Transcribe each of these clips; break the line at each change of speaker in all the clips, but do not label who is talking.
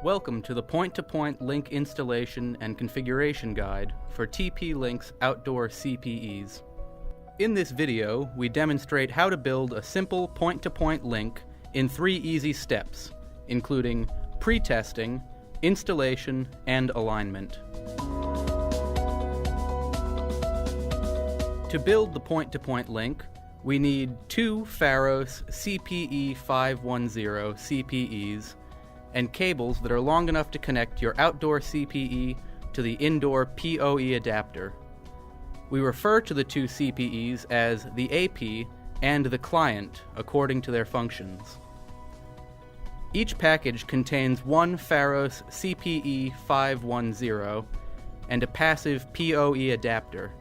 Welcome to the point-to-point link installation and configuration guide for TP-Link's outdoor CPEs. In this video, we demonstrate how to build a simple point-to-point link in 3 easy steps, including pre-testing, installation, and alignment. To build the point-to-point link, we need 2 Pharos CPE 510 CPEs and cables that are long enough to connect your outdoor CPE to the indoor PoE adapter. We refer to the 2 CPEs as the AP and the client according to their functions. Each package contains 1 Pharos CPE 510 and a passive PoE adapter,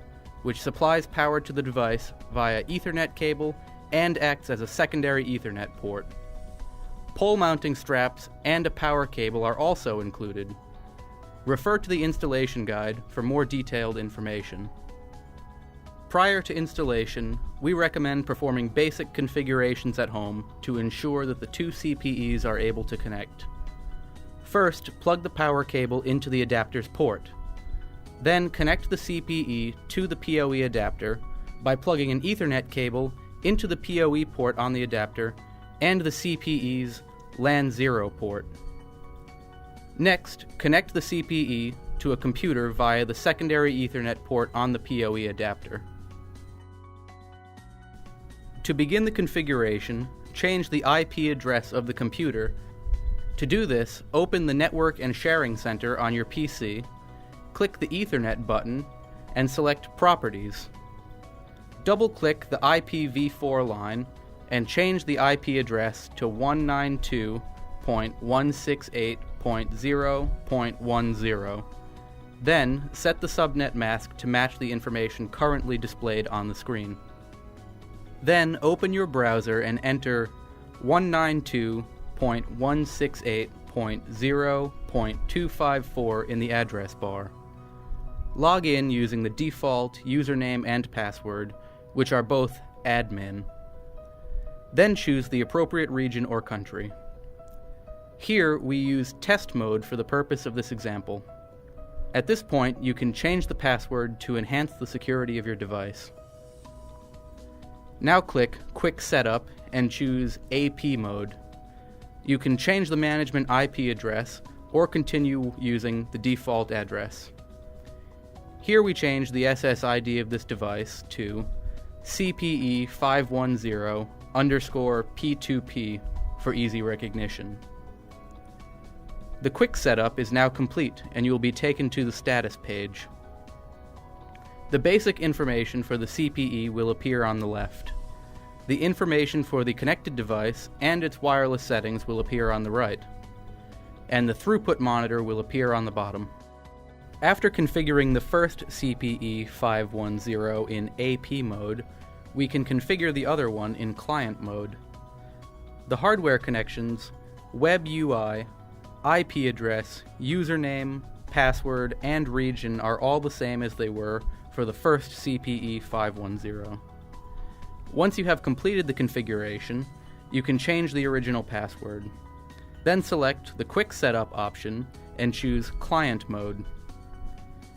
which supplies power to the device via Ethernet cable and acts as a secondary Ethernet port. Pole mounting straps and a power cable are also included. Refer to the installation guide for more detailed information. Prior to installation, we recommend performing basic configurations at home to ensure that the 2 CPEs are able to connect. First, plug the power cable into the adapter's port. Then connect the CPE to the PoE adapter by plugging an Ethernet cable into the PoE port on the adapter and the CPE's LAN 0 port. Next, connect the CPE to a computer via the secondary Ethernet port on the PoE adapter. To begin the configuration, change the IP address of the computer. To do this, open the Network and Sharing Center on your PC, click the Ethernet button, and select Properties. Double-click the IPv4 line and change the IP address to 192.168.0.10. Then, set the subnet mask to match the information currently displayed on the screen. Then, open your browser and enter 192.168.0.254 in the address bar. Log in using the default username and password, which are both admin. Then choose the appropriate region or country. Here, we use test mode for the purpose of this example. At this point, you can change the password to enhance the security of your device. Now click Quick Setup and choose AP mode. You can change the management IP address or continue using the default address. Here we change the SSID of this device to CPE 510_P2P for easy recognition. The quick setup is now complete and you will be taken to the status page. The basic information for the CPE will appear on the left. The information for the connected device and its wireless settings will appear on the right. And the throughput monitor will appear on the bottom. After configuring the first CPE 510 in AP mode, we can configure the other one in client mode. The hardware connections, web UI, IP address, username, password, and region are all the same as they were for the first CPE 510. Once you have completed the configuration, you can change the original password. Then select the Quick Setup option and choose Client Mode.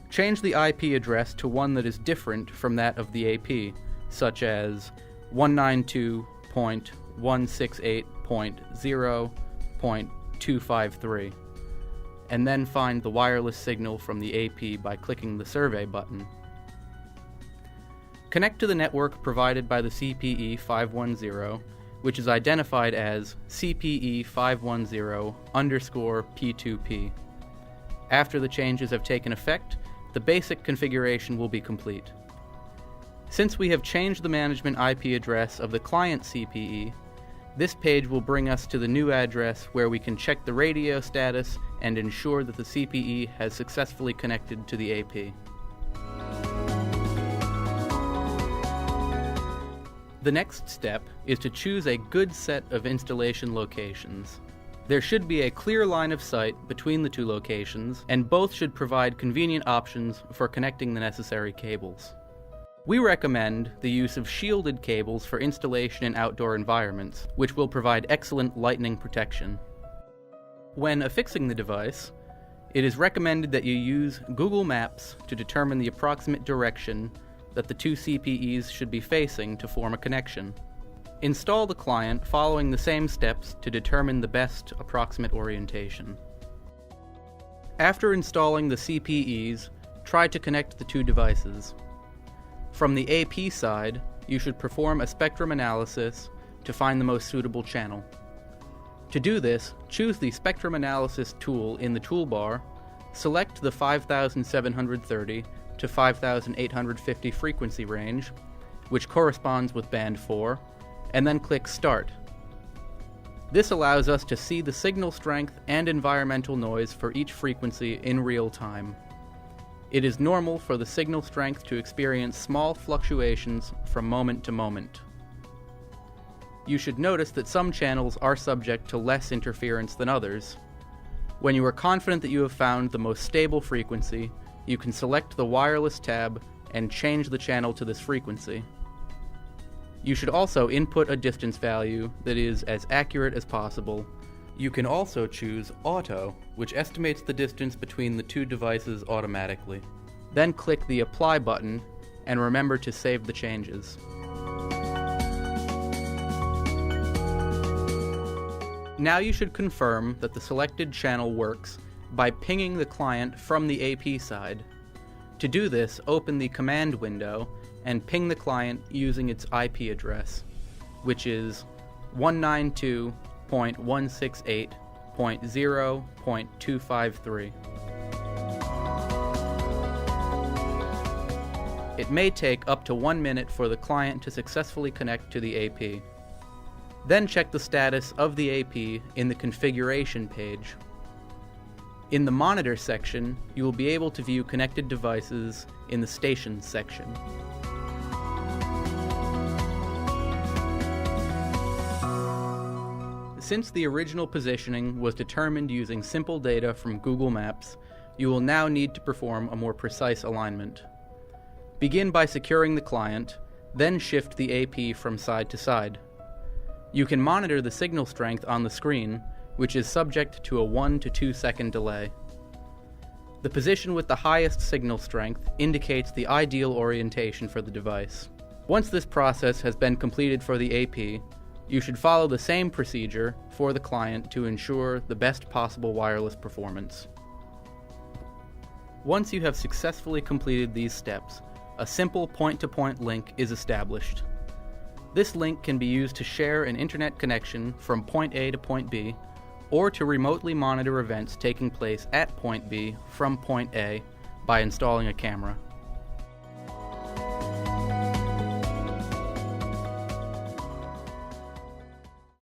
Change the IP address to one that is different from that of the AP, such as 192.168.0.253, and then find the wireless signal from the AP by clicking the Survey button. Connect to the network provided by the CPE 510, which is identified as CPE 510_P2P. After the changes have taken effect, the basic configuration will be complete. Since we have changed the management IP address of the client CPE, this page will bring us to the new address where we can check the radio status and ensure that the CPE has successfully connected to the AP. The next step is to choose a good set of installation locations. There should be a clear line of sight between the 2 locations, and both should provide convenient options for connecting the necessary cables. We recommend the use of shielded cables for installation in outdoor environments, which will provide excellent lightning protection. When affixing the device, it is recommended that you use Google Maps to determine the approximate direction that the two CPEs should be facing to form a connection. Install the client following the same steps to determine the best approximate orientation. After installing the CPEs, try to connect the two devices. From the AP side, you should perform a spectrum analysis to find the most suitable channel. To do this, choose the Spectrum Analysis tool in the toolbar, select the 5730 to 5850 frequency range, which corresponds with band 4, and then click Start. This allows us to see the signal strength and environmental noise for each frequency in real time. It is normal for the signal strength to experience small fluctuations from moment to moment. You should notice that some channels are subject to less interference than others. When you are confident that you have found the most stable frequency, you can select the wireless tab and change the channel to this frequency. You should also input a distance value that is as accurate as possible. You can also choose Auto, which estimates the distance between the two devices automatically. Then click the Apply button and remember to save the changes. Now you should confirm that the selected channel works by pinging the client from the AP side. To do this, open the command window and ping the client using its IP address, which is 192.168.0.253. It may take up to 1 minute for the client to successfully connect to the AP. Then check the status of the AP in the configuration page. In the monitor section, you will be able to view connected devices in the stations section. Since the original positioning was determined using simple data from Google Maps, you will now need to perform a more precise alignment. Begin by securing the client, then shift the AP from side to side. You can monitor the signal strength on the screen, which is subject to a 1 to 2 second delay. The position with the highest signal strength indicates the ideal orientation for the device. Once this process has been completed for the AP, you should follow the same procedure for the client to ensure the best possible wireless performance. Once you have successfully completed these steps, a simple point-to-point link is established. This link can be used to share an internet connection from point A to point B, or to remotely monitor events taking place at point B from point A by installing a camera.